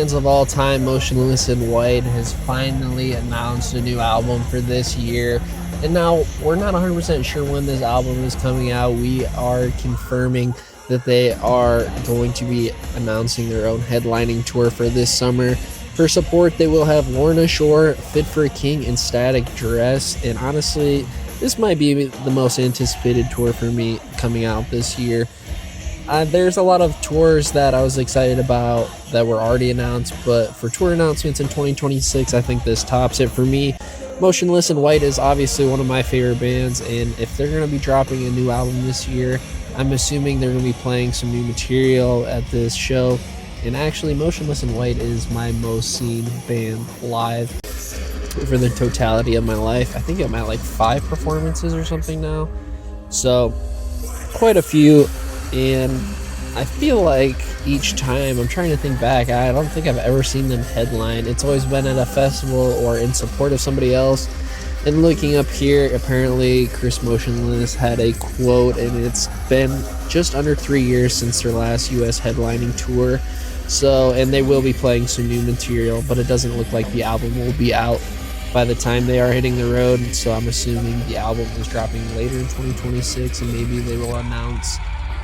bands of all time, Motionless in White has finally announced a new album for this year. And now we're not 100% sure when this album is coming out. We are confirming that they are going to be announcing their own headlining tour for this summer. For support, they will have Lorna Shore, Fit for a King, and Static Dress. And honestly, this might be the most anticipated tour for me coming out this year. There's a lot of tours that I was excited about that were already announced, but for tour announcements in 2026, I think this tops it for me. Motionless in White is obviously one of my favorite bands, and if they're going to be dropping a new album this year, I'm assuming they're going to be playing some new material at this show. And actually, Motionless in White is my most seen band live for the totality of my life. I think I'm at like 5 performances or something now, so quite a few. And I feel like each time, I'm trying to think back, I don't think I've ever seen them headline. It's always been at a festival or in support of somebody else. And looking up here, apparently Chris Motionless had a quote, and it's been just under 3 years since their last US headlining tour. So, and they will be playing some new material, but it doesn't look like the album will be out by the time they are hitting the road. So I'm assuming the album is dropping later in 2026, and maybe they will announce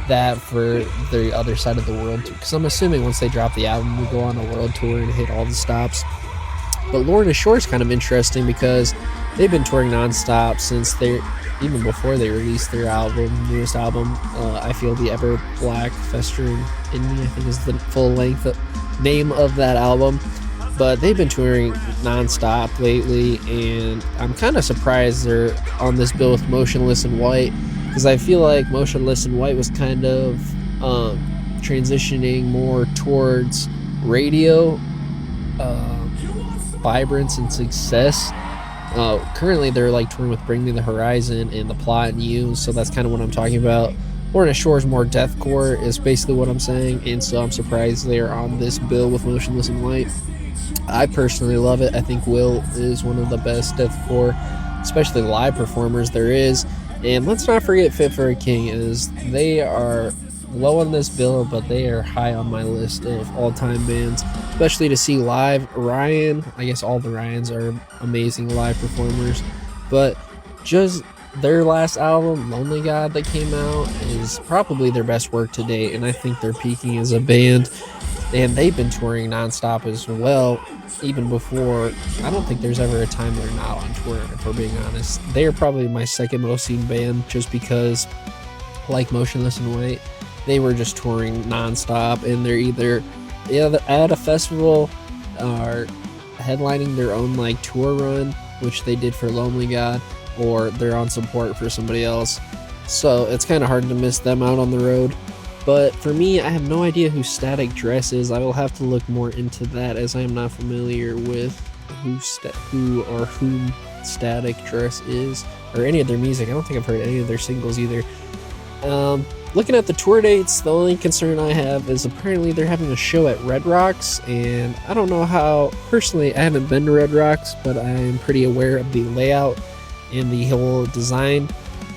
that for the other side of the world, because I'm assuming once they drop the album, we'll go on a world tour and hit all the stops. But Lorna Shore is kind of interesting because they've been touring nonstop since even before they released their newest album. I Feel the Ever Black Festering in Me, I think is the full length name of that album. But they've been touring nonstop lately, and I'm kind of surprised they're on this bill with Motionless in White, because I feel like Motionless in White was kind of transitioning more towards radio vibrance and success. Currently, they're like touring with Bring Me the Horizon and The Plot and You, so that's kind of what I'm talking about. Lorna Shore is more deathcore, is basically what I'm saying, and so I'm surprised they're on this bill with Motionless in White. I personally love it. I think Will is one of the best deathcore, especially live performers there is. And let's not forget Fit for a King, is they are low on this bill, but they are high on my list of all-time bands, especially to see live. Ryan, I guess all the Ryans are amazing live performers, but just their last album, Lonely God, that came out is probably their best work to date, and I think they're peaking as a band. And they've been touring nonstop as well, even before. I don't think there's ever a time they're not on tour, if we're being honest. They are probably my second most seen band, just because, like Motionless in White, they were just touring nonstop, and they're either at a festival or headlining their own like tour run, which they did for Lonely God, or they're on support for somebody else. So it's kind of hard to miss them out on the road. But for me, I have no idea who Static Dress is. I will have to look more into that, as I am not familiar with whom Static Dress is, or any of their music. I don't think I've heard any of their singles either. Looking at the tour dates, the only concern I have is apparently they're having a show at Red Rocks, and I don't know how. Personally, I haven't been to Red Rocks, but I am pretty aware of the layout and the whole design.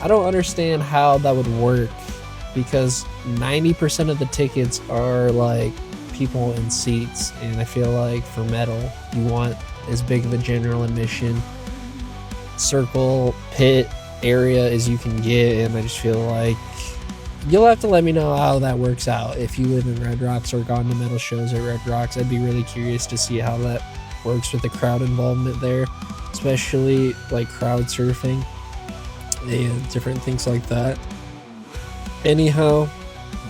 I don't understand how that would work, because 90% of the tickets are like people in seats, and I feel like for metal you want as big of a general admission circle pit area as you can get, and I just feel like you'll have to let me know how that works out. If you live in Red Rocks or gone to metal shows at Red Rocks, I'd be really curious to see how that works with the crowd involvement there, especially like crowd surfing and different things like that. Anyhow,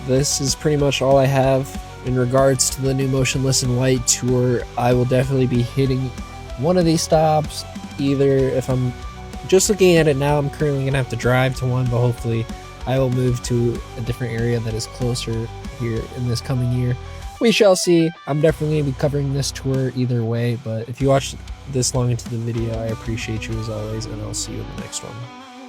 this is pretty much all I have in regards to the new Motionless in White tour. I will definitely be hitting one of these stops. Either, if I'm just looking at it now, I'm currently going to have to drive to one, but hopefully I will move to a different area that is closer here in this coming year. We shall see. I'm definitely going to be covering this tour either way, but if you watched this long into the video, I appreciate you as always, and I'll see you in the next one.